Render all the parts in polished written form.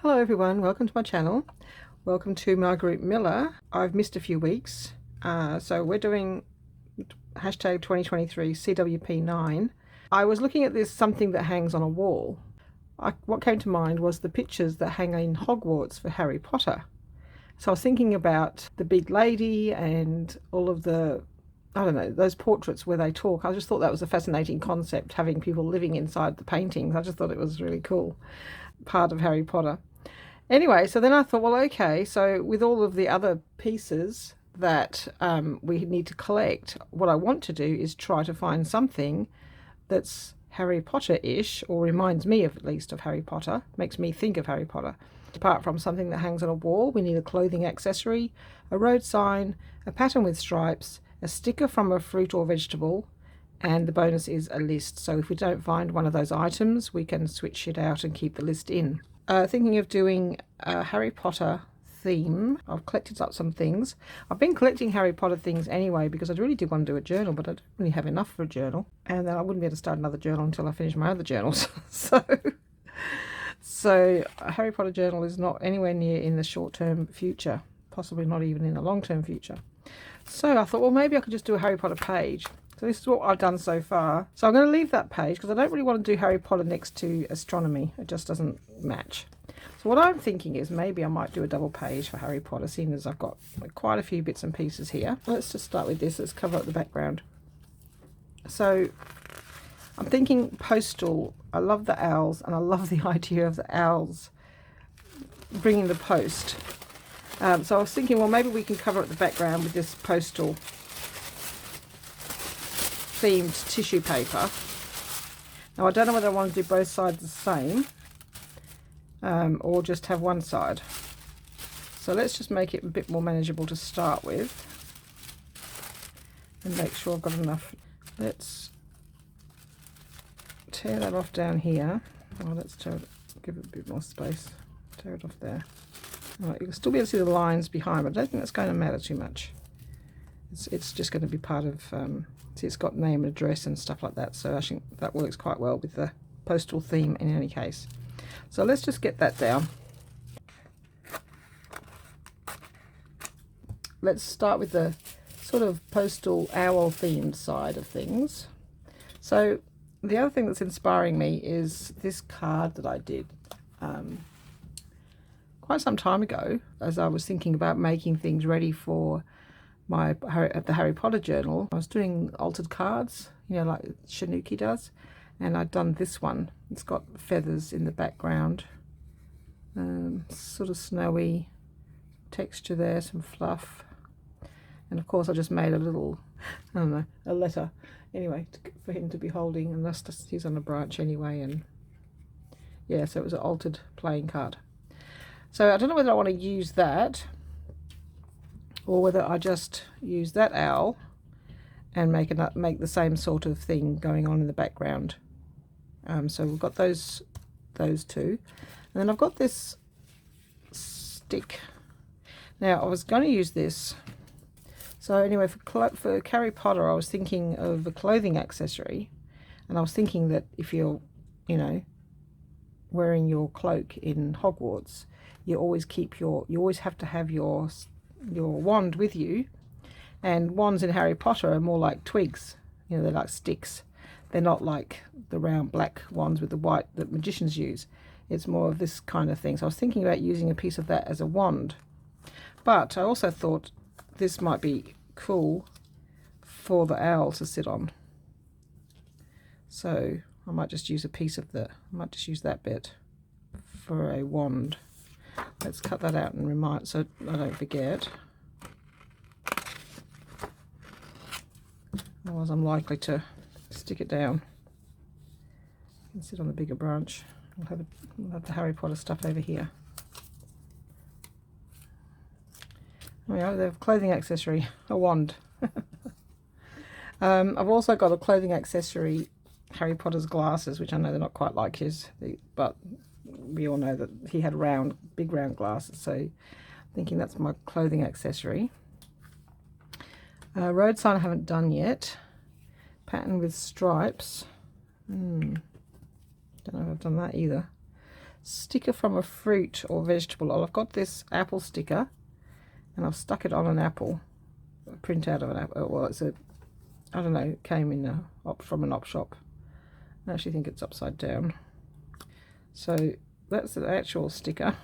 Hello everyone, welcome to my channel. Welcome to Margarete Miller. I've missed a few weeks, so we're doing hashtag 2023 CWP9. I was looking at this something that hangs on a wall. What came to mind was the pictures that hang in Hogwarts for Harry Potter. So I was thinking about the big lady and all of the, I don't know, those portraits where they talk. I just thought that was a fascinating concept, having people living inside the paintings. I just thought it was really cool, part of Harry Potter. Anyway, so then I thought, well, okay, so with all of the other pieces that we need to collect, what I want to do is try to find something that's Harry Potter-ish, or reminds me at least of Harry Potter, makes me think of Harry Potter. Apart from something that hangs on a wall, we need a clothing accessory, a road sign, a pattern with stripes, a sticker from a fruit or vegetable, and the bonus is a list. So if we don't find one of those items, we can switch it out and keep the list in. Thinking of doing a Harry Potter theme. I've collected up some things. I've been collecting Harry Potter things anyway because I really did want to do a journal, but I don't really have enough for a journal, and then I wouldn't be able to start another journal until I finish my other journals. So a Harry Potter journal is not anywhere near in the short-term future, possibly not even in the long-term future. So I thought, well, maybe I could just do a Harry Potter page. So this is what I've done so far. So I'm going to leave that page because I don't really want to do Harry Potter next to astronomy. It just doesn't match. So what I'm thinking is maybe I might do a double page for Harry Potter, seeing as I've got quite a few bits and pieces here. Let's just start with this. Let's cover up the background. So I'm thinking postal. I love the owls, and I love the idea of the owls bringing the post. So I was thinking, well, maybe we can cover up the background with this postal themed tissue paper. Now I don't know whether I want to do both sides the same or just have one side. So let's just make it a bit more manageable to start with and make sure I've got enough. Let's tear that off down here. Oh, let's give it a bit more space. Tear it off there. Right, you can still be able to see the lines behind, but I don't think that's going to matter too much. It's just going to be part of, see, it's got name and address and stuff like that, so I think that works quite well with the postal theme in any case. So let's just get that down. Let's start with the sort of postal owl themed side of things. So the other thing that's inspiring me is this card that I did quite some time ago, as I was thinking about making things ready for the Harry Potter journal. I was doing altered cards, you know, like Shanuki does, and I'd done this one. It's got feathers in the background, sort of snowy texture there, some fluff, and of course I just made a little, I don't know, a letter anyway for him to be holding, and that's just, he's on a branch anyway, and yeah, so it was an altered playing card. So I don't know whether I want to use that or whether I just use that owl and make the same sort of thing going on in the background. So we've got those two, and then I've got this stick. Now I was going to use this. So anyway, for Harry Potter, I was thinking of a clothing accessory, and I was thinking that if you're, you know, wearing your cloak in Hogwarts, you always have to have your wand with you, and wands in Harry Potter are more like twigs, you know, they're like sticks. They're not like the round black wands with the white that magicians use. It's more of this kind of thing. So I was thinking about using a piece of that as a wand, but I also thought this might be cool for the owl to sit on, so I might just use a piece of I might just use that bit for a wand. Let's cut that out and remind, so I don't forget. Otherwise I'm likely to stick it down. You can sit on the bigger branch. We'll have the Harry Potter stuff over here. Oh yeah, the clothing accessory, a wand. I've also got a clothing accessory, Harry Potter's glasses, which I know they're not quite like his, but we all know that he had big round glasses, so I'm thinking that's my clothing accessory. Road sign I haven't done yet. Pattern with stripes. Don't know if I've done that either. sticker from a fruit or vegetable. Well, I've got this apple sticker and I've stuck it on an apple, a print out of an apple. Well, it's a, I don't know, it came in from an op shop. I actually think it's upside down. So that's the actual sticker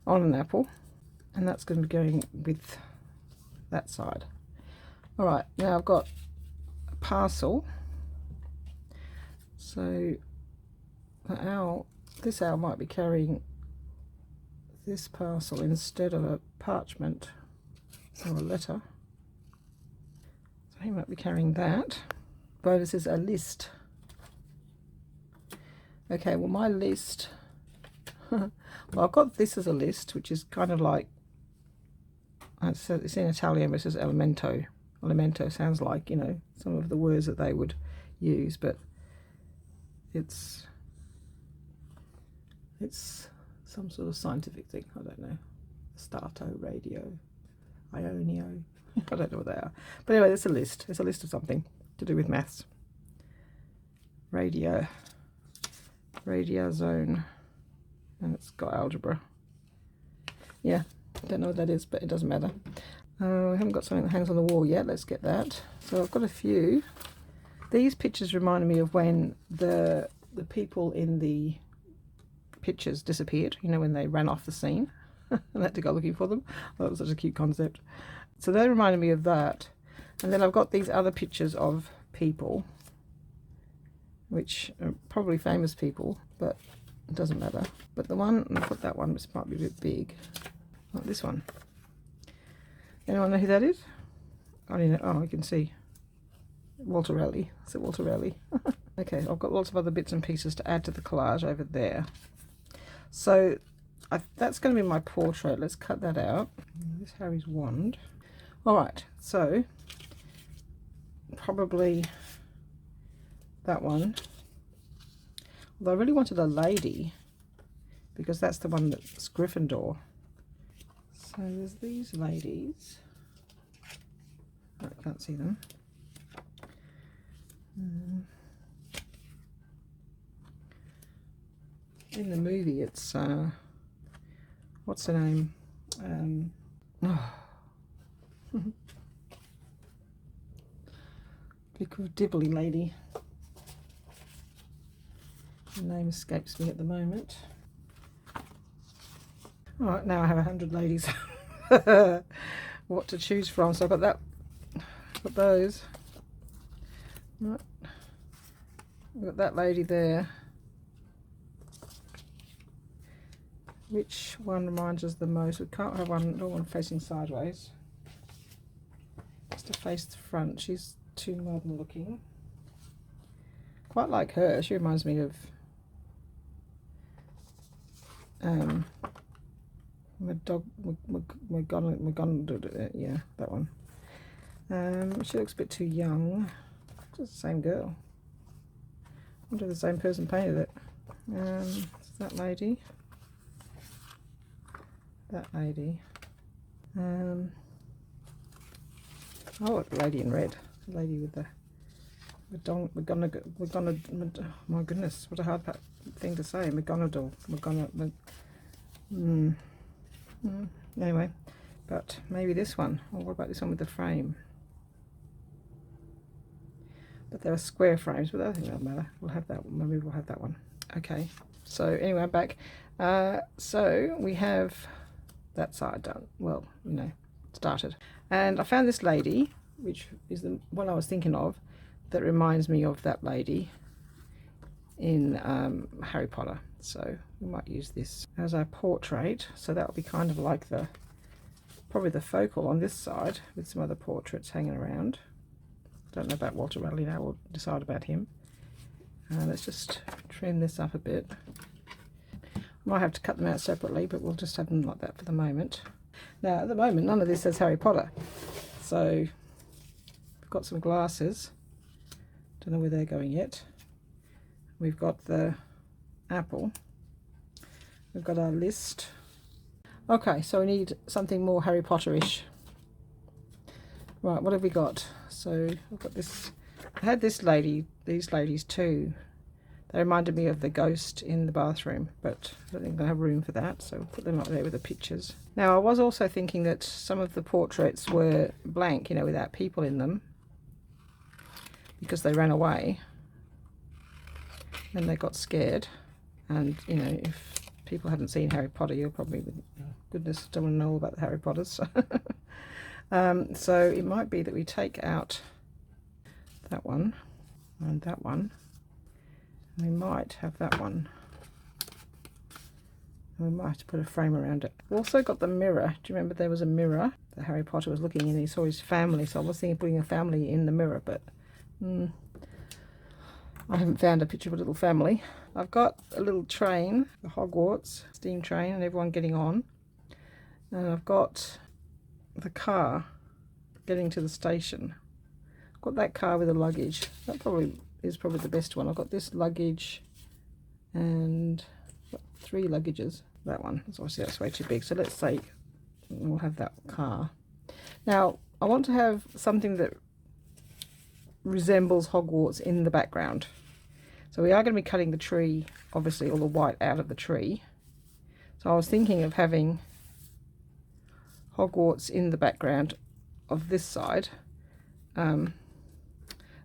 on an apple, and that's going to be going with that side. All right, now I've got a parcel. So this owl might be carrying this parcel instead of a parchment or a letter. So he might be carrying that. Bonus is a list. Okay, well my list, well I've got this as a list, which is kind of like, it's in Italian, but it says elemento. Elemento sounds like, you know, some of the words that they would use, but it's some sort of scientific thing, I don't know. Stato, radio, ionio, I don't know what they are. But anyway, it's a list. It's a list of something to do with maths. Radio zone, and it's got algebra. Yeah, don't know what that is, but it doesn't matter. We haven't got something that hangs on the wall yet. Let's get that. So I've got a few. These pictures reminded me of when the people in the pictures disappeared, you know, when they ran off the scene and I had to go looking for them. That was such a cute concept. So they reminded me of that. And then I've got these other pictures of people, which are probably famous people, but it doesn't matter. But the one, I'll put that one, this might be a bit big. Like this one. Anyone know who that is? I don't know. Oh, I can see. Walter Raleigh. Is it Walter Raleigh? Okay, I've got lots of other bits and pieces to add to the collage over there. So that's going to be my portrait. Let's cut that out. This is Harry's wand. All right, so probably that one. Although I really wanted a lady, because that's the one that's Gryffindor. So there's these ladies. Oh, I can't see them. In the movie, it's what's her name? Big dibbly lady. The name escapes me at the moment. All right, now I have 100 ladies. What to choose from? So I've got that. Got those. Right. I've got that lady there. Which one reminds us the most? We can't have one facing sideways. Just to face the front. She's too modern looking. Quite like her. She reminds me of yeah, that one. She looks a bit too young. It's the same girl. I wonder if the same person painted it. That lady. That lady. Oh, the lady in red. The lady with the oh my goodness, what a hard thing to say. McGonagall. Anyway, but maybe this one. Or what about this one with the frame? But there are square frames, but I think that'll matter. We'll have that one. Maybe we'll have that one. Okay. So anyway, I'm back. So we have that side done. Well, you know, started. And I found this lady, which is the one I was thinking of, that reminds me of that lady in Harry Potter. So we might use this as our portrait. So that'll be kind of like probably the focal on this side with some other portraits hanging around. Don't know about Walter Raleigh now. We'll decide about him. Let's just trim this up a bit. Might have to cut them out separately, but we'll just have them like that for the moment. Now, at the moment, none of this says Harry Potter. So, we've got some glasses. Don't know where they're going yet. We've got the apple. We've got our list. Okay, so we need something more Harry Potter-ish. Right, what have we got? So, I've got this. I had this lady, these ladies too. They reminded me of the ghost in the bathroom, but I don't think I have room for that, so we'll put them up there with the pictures. Now I was also thinking that some of the portraits were blank, you know, without people in them, because they ran away and they got scared. And you know, if people haven't seen Harry Potter, you'll probably, goodness, don't want to know all about the Harry Potters. So it might be that we take out that one and that one. We might have that one. And we might have to put a frame around it. We've also got the mirror. Do you remember there was a mirror that Harry Potter was looking in and he saw his family? So I was thinking of putting a family in the mirror, but I haven't found a picture of a little family. I've got a little train, the Hogwarts steam train, and everyone getting on. And I've got the car getting to the station. I've got that car with the luggage. That is probably the best one. I've got this luggage and got 3 luggages. That one, that's obviously that's way too big. So let's say we'll have that car. Now I want to have something that resembles Hogwarts in the background. So we are going to be cutting the tree, obviously all the white out of the tree. So I was thinking of having Hogwarts in the background of this side,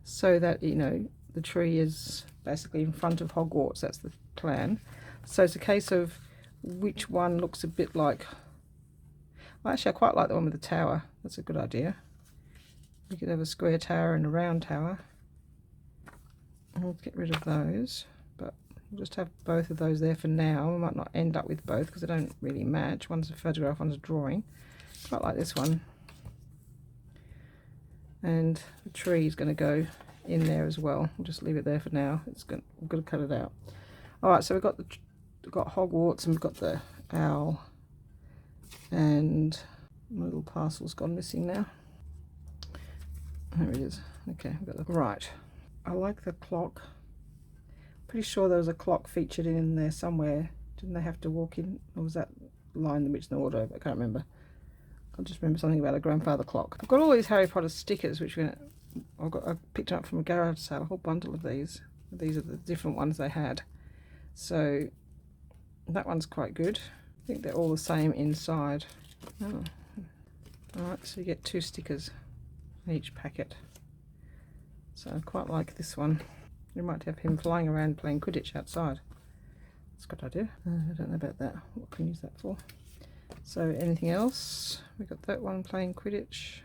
so that, you know, the tree is basically in front of Hogwarts. That's the plan. So it's a case of which one looks a bit like, well, actually I quite like the one with the tower. That's a good idea. We could have a square tower and a round tower. We'll get rid of those, but we'll just have both of those there for now. We might not end up with both because they don't really match. One's a photograph, one's a drawing. Quite like this one. And the tree is going to go in there as well. We'll just leave it there for now. We've got to cut it out. All right, so we've got Hogwarts and we've got the owl, and my little parcel's gone missing now. There it is. Okay, we've got the right. I like the clock. Pretty sure there was a clock featured in there somewhere. Didn't they have to walk in, or was that line in the Witch in the Wardrobe? I can't remember. I just remember something about a grandfather clock. I've got all these Harry Potter stickers, which I picked up from a garage sale, a whole bundle of these. These are the different ones they had. So that one's quite good. I think they're all the same inside. Oh. Alright, so you get 2 stickers in each packet. So I quite like this one. You might have him flying around playing Quidditch outside. That's a good idea. I don't know about that. What can I use that for? So anything else? We've got that one playing Quidditch.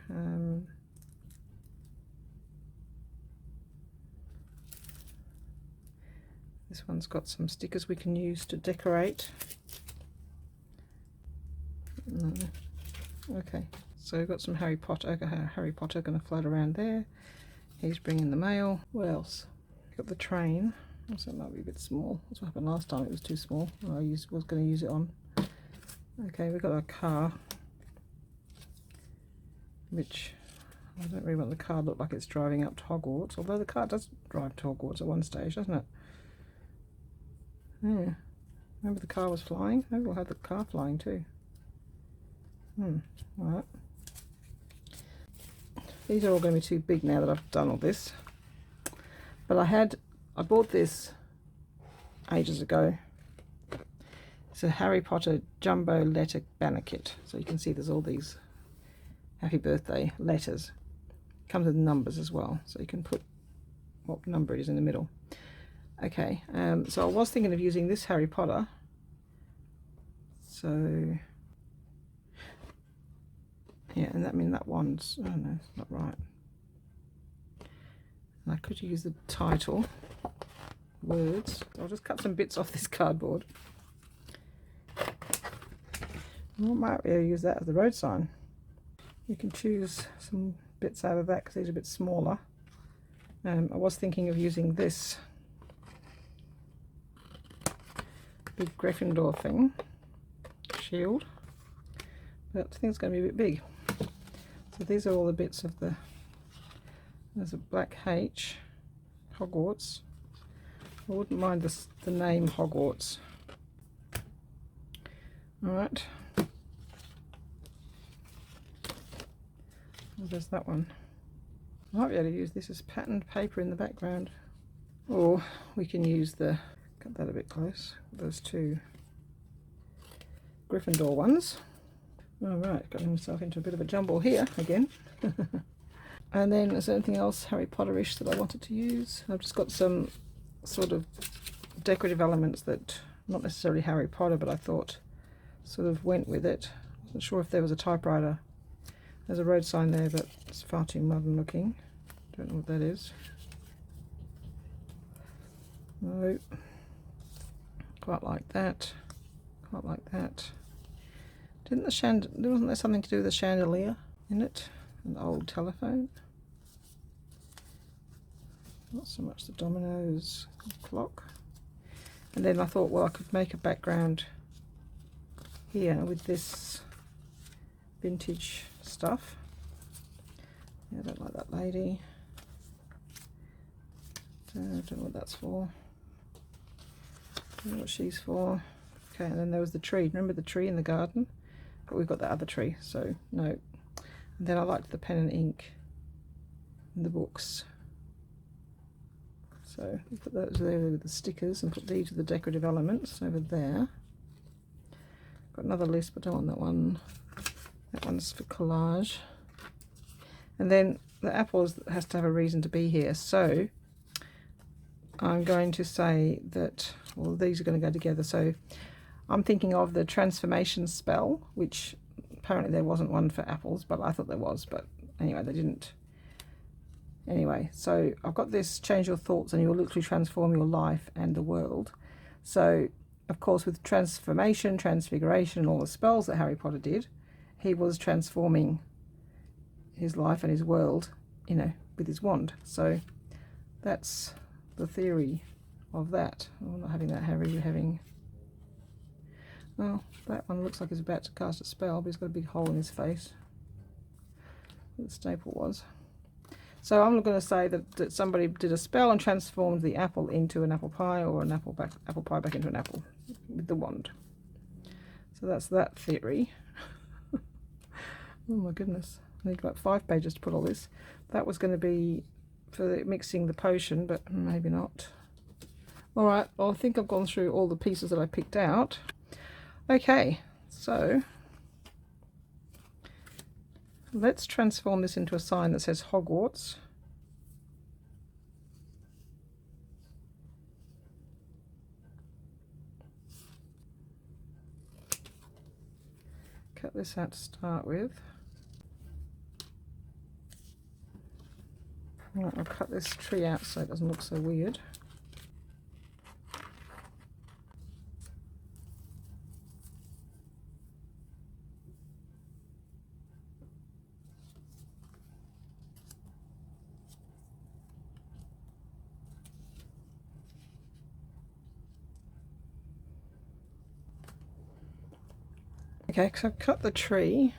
This one's got some stickers we can use to decorate. Okay, so we've got some Harry Potter. Harry Potter going to float around there. He's bringing the mail. What else? Got the train. Also, it might be a bit small. That's what happened last time. It was too small. I was going to use it on. Okay, we've got a car, which I don't really want the car to look like it's driving up to Hogwarts, although the car does drive to Hogwarts at one stage, doesn't it? Yeah. Remember the car was flying? Maybe we'll have the car flying too. Alright. These are all going to be too big now that I've done all this. But I bought this ages ago. It's a Harry Potter jumbo letter banner kit. So you can see there's all these happy birthday letters. Comes with numbers as well, so you can put what number it is in the middle. Okay, so I was thinking of using this Harry Potter. So yeah, and that one's, oh no, it's not right. And I could use the title, words. I'll just cut some bits off this cardboard. I might be able to use that as the road sign. You can choose some bits out of that because these are a bit smaller. I was thinking of using this big Gryffindor thing, shield, but I think it's going to be a bit big. So these are all the bits of there's a black H, Hogwarts. I wouldn't mind the name Hogwarts. Alright. Well, there's that one. I might be able to use this as patterned paper in the background. or we can use the, cut that a bit close, those two Gryffindor ones. Alright, got himself into a bit of a jumble here again. And then is there anything else Harry Potterish that I wanted to use? I've just got some sort of decorative elements that, not necessarily Harry Potter, but I thought sort of went with it. Wasn't sure if there was a typewriter. There's a road sign there, but it's far too modern looking. Don't know what that is. No. Quite like that. Quite like that. Didn't the wasn't there something to do with the chandelier in it? An old telephone. Not so much the dominoes clock. And then I thought, well, I could make a background here with this vintage stuff. Yeah, I don't like that lady. I don't know what that's for. I don't know what she's for. Okay, and then there was the tree. Remember the tree in the garden? But we've got that other tree, so no. And then I liked the pen and ink in the books. So we put those there with the stickers and put these with the decorative elements over there. Got another list, but I don't want that one. That one's for collage. And then the apples has to have a reason to be here. So I'm going to say that, well, these are going to go together. So I'm thinking of the transformation spell, which apparently there wasn't one for apples, but I thought there was. But anyway, they didn't. Anyway, so I've got this change your thoughts and you'll literally transform your life and the world. So, of course, with transformation, transfiguration, and all the spells that Harry Potter did, he was transforming his life and his world, you know, with his wand. So that's the theory of that. Oh, not having that, Harry, you're having... Well, that one looks like he's about to cast a spell, but he's got a big hole in his face. Where the staple was. So I'm going to say that somebody did a spell and transformed the apple into an apple pie, or an apple pie back into an apple with the wand. So that's that theory. Oh my goodness. I need like 5 pages to put all this. That was going to be for mixing the potion, but maybe not. Alright, well, I think I've gone through all the pieces that I picked out. Okay, so let's transform this into a sign that says Hogwarts. Cut this out to start with. Right, I'll cut this tree out so it doesn't look so weird. Okay, so I've cut the tree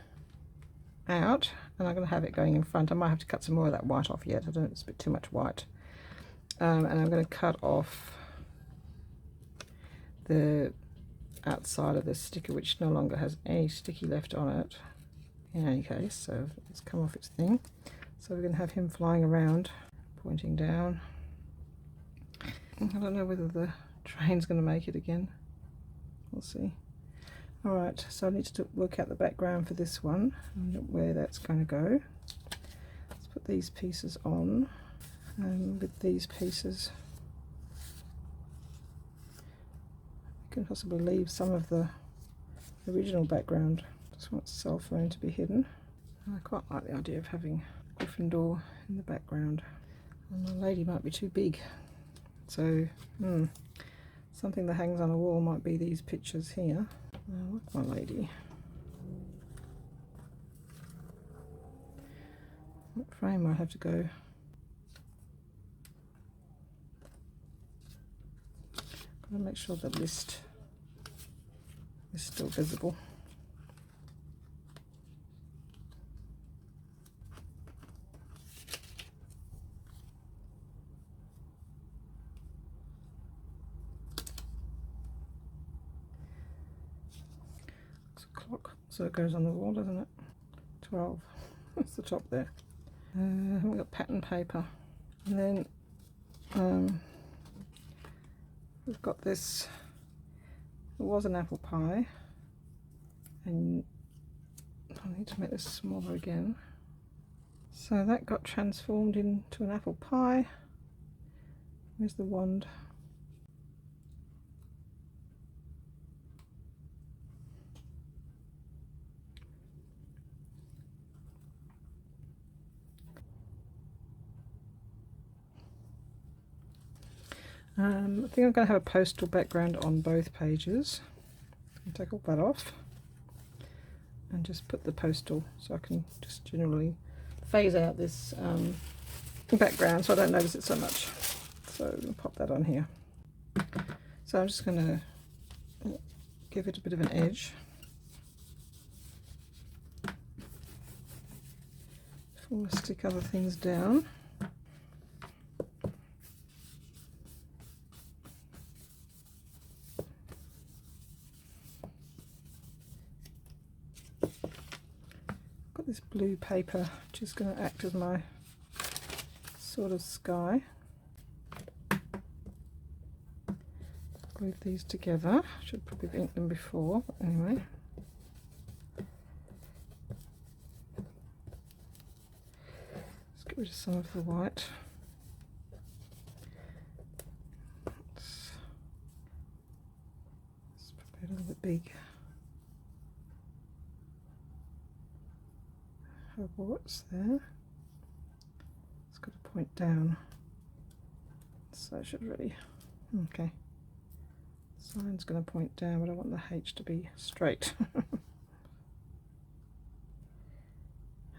out and I'm going to have it going in front. I might have to cut some more of that white off yet. I don't know, it's a bit too much white. And I'm going to cut off the outside of the sticker, which no longer has any sticky left on it. In any case, so it's come off its thing. So we're going to have him flying around, pointing down. I don't know whether the train's going to make it again. We'll see. Alright, so I need to work out the background for this one, and where that's going to go. Let's put these pieces on, and with these pieces I can possibly leave some of the original background. Just want the cell phone to be hidden. I quite like the idea of having Gryffindor in the background. And the lady might be too big, so something that hangs on a wall might be these pictures here. I like my lady. What frame might have to go? Gotta make sure the list is still visible. Clock, so it goes on the wall, doesn't it? 12. That's the top there. We've got pattern paper, and then we've got this, it was an apple pie, and I need to make this smaller again. So that got transformed into an apple pie. Where's the wand? I think I'm going to have a postal background on both pages. I'll take all that off and just put the postal, so I can just generally phase out this background so I don't notice it so much. So I'll pop that on here. So I'm just going to give it a bit of an edge before I stick other things down. Got this blue paper which is going to act as my sort of sky. Glued these together. Should probably have inked them before, but anyway. Let's get rid of some of the white. It's probably a little bit big. Hogwarts there. It's got to point down, so I should really, okay. Sign's going to point down, but I want the H to be straight.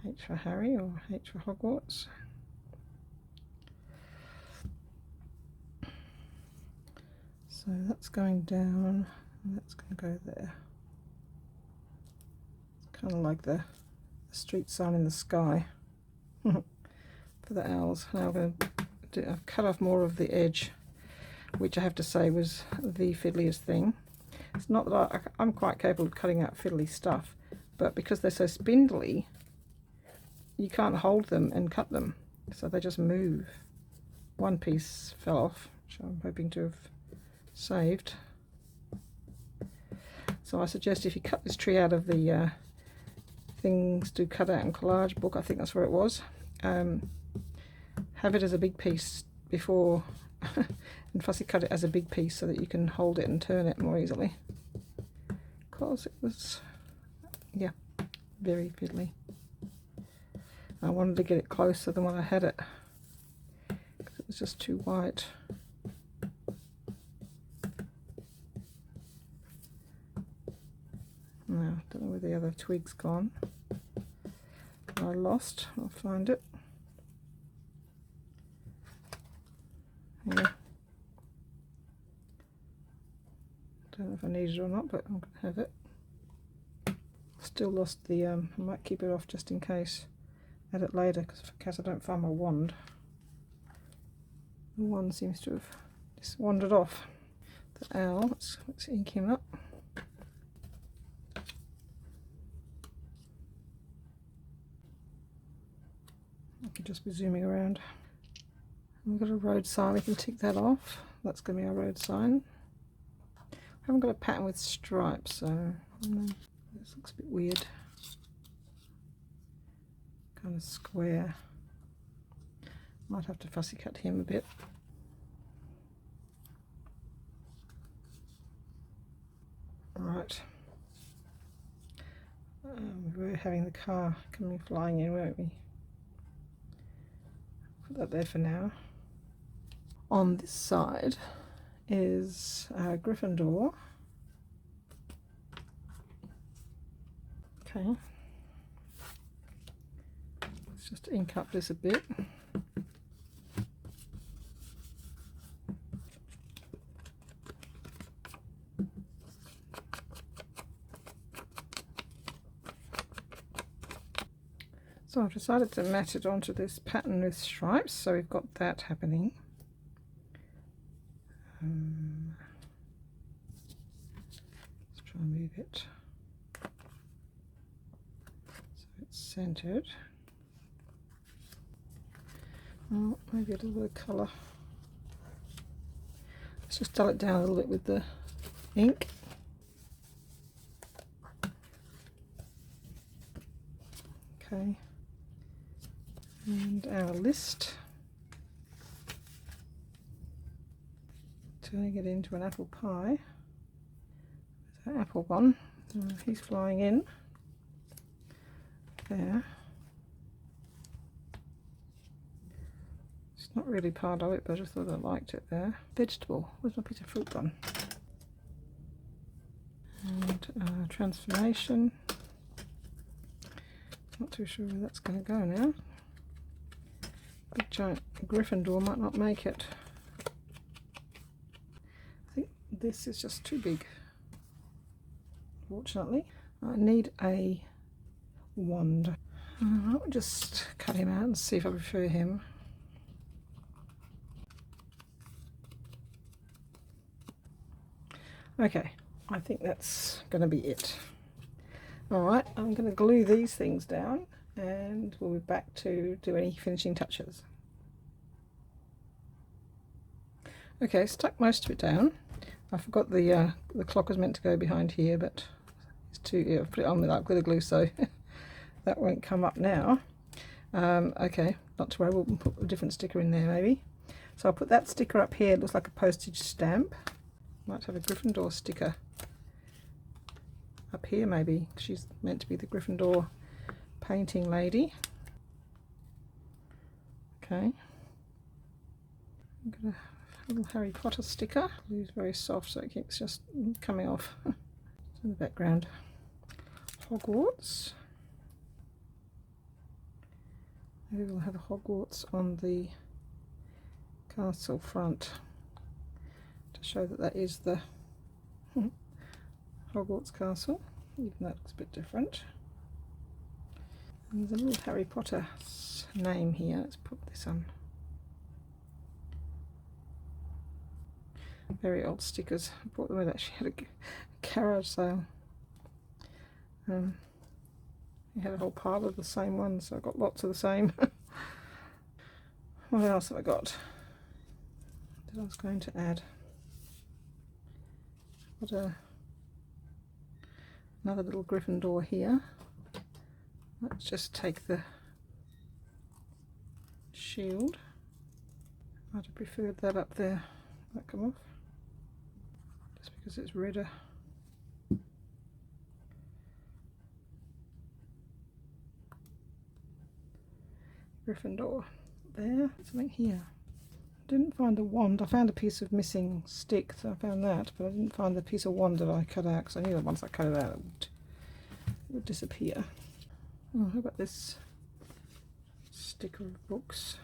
H for Harry or H for Hogwarts. So that's going down, and that's going to go there. It's kind of like the street sign in the sky for the owls. Now I'm going to I've cut off more of the edge, which I have to say was the fiddliest thing. It's not that I'm quite capable of cutting out fiddly stuff, but because they're so spindly, you can't hold them and cut them, so they just move. One piece fell off, which I'm hoping to have saved. So I suggest if you cut this tree out of the things to cut out in Collage book, I think that's where it was, have it as a big piece before and fussy cut it as a big piece so that you can hold it and turn it more easily, because it was, yeah, very fiddly. I wanted to get it closer than when I had it because it was just too white. Now, don't know where the other twig's gone. I lost. I'll find it. Yeah. Don't know if I need it or not, but I'm going to have it. Still lost the, I might keep it off just in case. Add it later, because in case I don't find my wand. The wand seems to have just wandered off. The owl, let's ink him up. I could just be zooming around. We've got a road sign, we can tick that off. That's going to be our road sign. I haven't got a pattern with stripes, so this looks a bit weird. Kind of square. Might have to fussy cut him a bit. Right. We're having the car coming flying in, won't we? Put that there for now. On this side is Gryffindor. Okay. Let's just ink up this a bit. So I've decided to match it onto this pattern with stripes, so we've got that happening. Let's try and move it so it's centered. Oh, maybe a little bit of colour. Let's just dull it down a little bit with the ink. Okay, and our list. Turning it into an apple pie. There's our apple one. He's flying in. There. It's not really part of it, but I just thought I liked it there. Vegetable. Where's my piece of fruit gone? And transformation. Not too sure where that's going to go now. Big giant Gryffindor might not make it. I think this is just too big, fortunately. I need a wand. I'll just cut him out and see if I prefer him. Okay, I think that's going to be it. Alright, I'm going to glue these things down and we'll be back to do any finishing touches. Okay, stuck most of it down. I forgot the clock was meant to go behind here, but it's too, yeah, I've put it on without glitter glue, so that won't come up now. Okay, not to worry, we'll put a different sticker in there maybe. So I'll put that sticker up here, it looks like a postage stamp. Might have a Gryffindor sticker up here maybe. She's meant to be the Gryffindor painting lady. Okay. I'm gonna have a little Harry Potter sticker. It's very soft so it keeps just coming off. It's in the background. Hogwarts. Maybe we'll have a Hogwarts on the castle front to show that that is the Hogwarts castle, even though it looks a bit different. And there's a little Harry Potter name here. Let's put this on. Very old stickers. I bought them when I actually had a garage sale. We had a whole pile of the same ones, so I got lots of the same. What else have I got that I was going to add? Got another little Gryffindor here. Let's just take the shield. I'd have preferred that up there. That come off just because it's redder. Gryffindor there. Something here. Didn't find the wand. I found a piece of missing stick, so I found that, but I didn't find the piece of wand that I cut out because I knew that once I cut it out it would disappear. Oh, how about this sticker of books?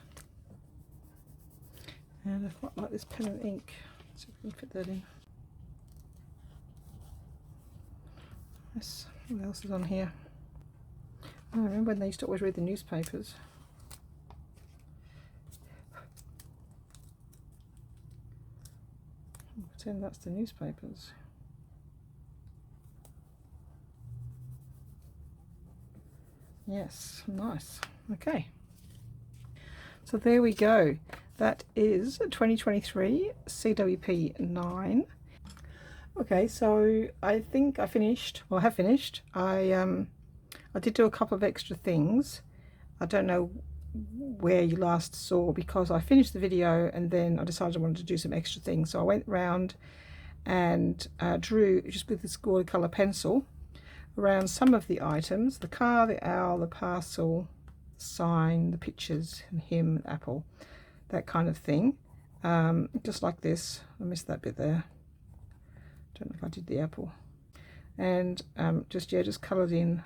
And I quite like this pen and ink. Let's see if we can fit that in. Yes. What else is on here? I remember when they used to always read the newspapers. Pretend that's the newspapers. Yes, nice. Okay. So there we go. That is 2023 CWP 9. Okay, so I think I finished. Well, I have finished. I did do a couple of extra things. I don't know where you last saw because I finished the video and then I decided I wanted to do some extra things. So I went round and drew just with this watercolor pencil around some of the items: the car, the owl, the parcel, the sign, the pictures, and him, the apple, that kind of thing. Just like this. I missed that bit there. Don't know if I did the apple. And just coloured in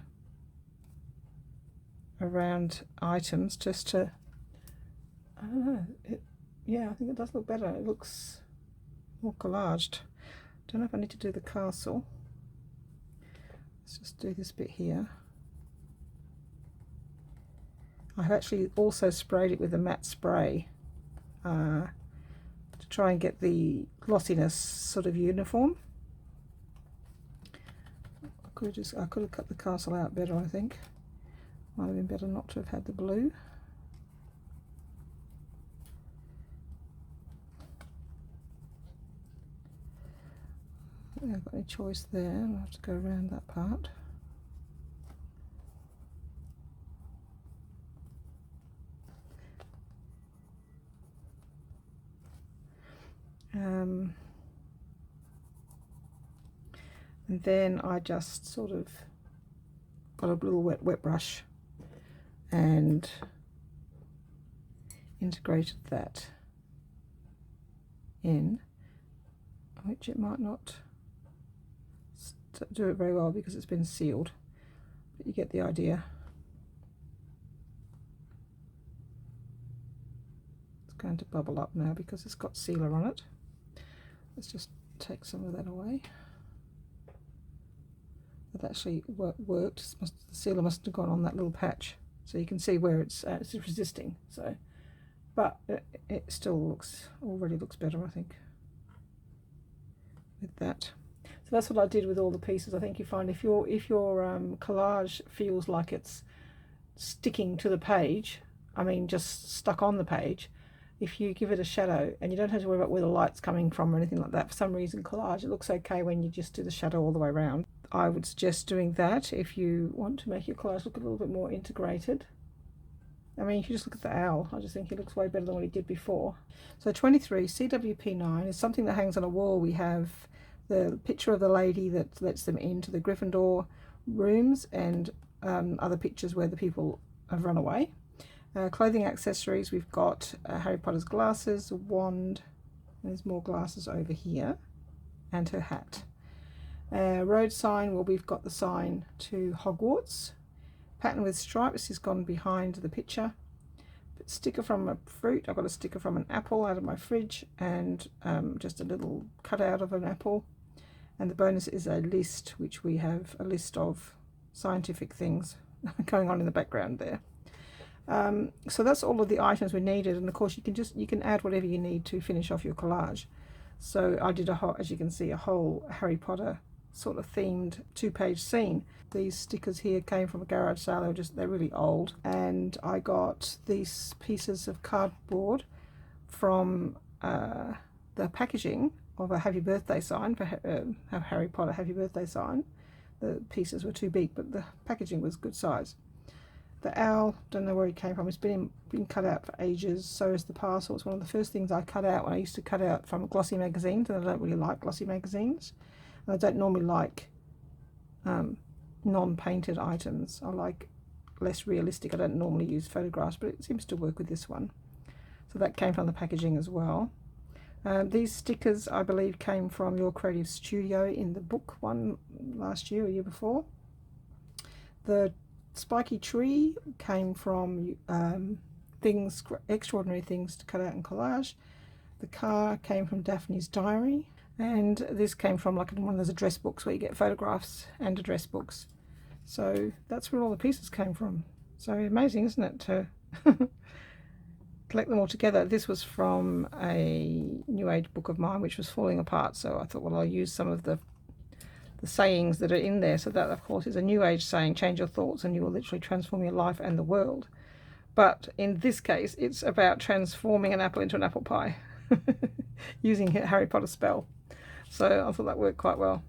around items just to, I don't know, yeah, I think it does look better. It looks more collaged. Don't know if I need to do the castle. Let's just do this bit here. I've actually also sprayed it with a matte spray to try and get the glossiness sort of uniform. I could have cut the castle out better, I think. Might have been better not to have had the blue. choice there. I'll have to go around that part. And then I just sort of got a little wet brush and integrated that in, which it might not do it very well because it's been sealed, but you get the idea. It's going to bubble up now because it's got sealer on it. Let's just take some of that away. That actually worked. The sealer must have gone on that little patch, so you can see where it's resisting. So, but it still already looks better, I think, with that. So that's what I did with all the pieces. I think you find if your collage feels like it's sticking to the page, I mean just stuck on the page, if you give it a shadow, and you don't have to worry about where the light's coming from or anything like that. For some reason, collage, it looks okay when you just do the shadow all the way around. I would suggest doing that if you want to make your collage look a little bit more integrated. I mean, if you just look at the owl, I just think he looks way better than what he did before. So 23 CWP9 is something that hangs on a wall. We have the picture of the lady that lets them into the Gryffindor rooms, and other pictures where the people have run away. Clothing accessories, we've got Harry Potter's glasses, a wand, and there's more glasses over here, and her hat. Road sign, well, we've got the sign to Hogwarts. Pattern with stripes is gone behind the picture. But sticker from a fruit, I've got a sticker from an apple out of my fridge, and just a little cutout of an apple. And the bonus is a list, which we have a list of scientific things going on in the background there. So that's all of the items we needed, and of course you can add whatever you need to finish off your collage. So I did as you can see, a whole Harry Potter sort of themed 2-page scene. These stickers here came from a garage sale. They're really old, and I got these pieces of cardboard from the packaging of a happy birthday sign for a Harry Potter happy birthday sign. The pieces were too big, but the packaging was good size. The owl, don't know where it came from. It's been cut out for ages. So is the parcel. It's one of the first things I cut out when I used to cut out from glossy magazines, and I don't really like glossy magazines. And I don't normally like non-painted items. I like less realistic. I don't normally use photographs, but it seems to work with this one. So that came from the packaging as well. These stickers, I believe, came from Your Creative Studio in the book one last year or year before. The spiky tree came from Extraordinary Things to Cut Out and Collage. The car came from Daphne's Diary, and this came from like one of those address books where you get photographs and address books. So that's where all the pieces came from. So amazing, isn't it, to collect them all together. This was from a New Age book of mine which was falling apart, so I thought, well, I'll use some of the sayings that are in there. So that, of course, is a New Age saying, change your thoughts and you will literally transform your life and the world. But in this case, it's about transforming an apple into an apple pie using a Harry Potter spell. So I thought that worked quite well.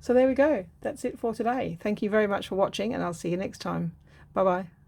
So there we go. That's it for today. Thank you very much for watching, and I'll see you next time. Bye bye.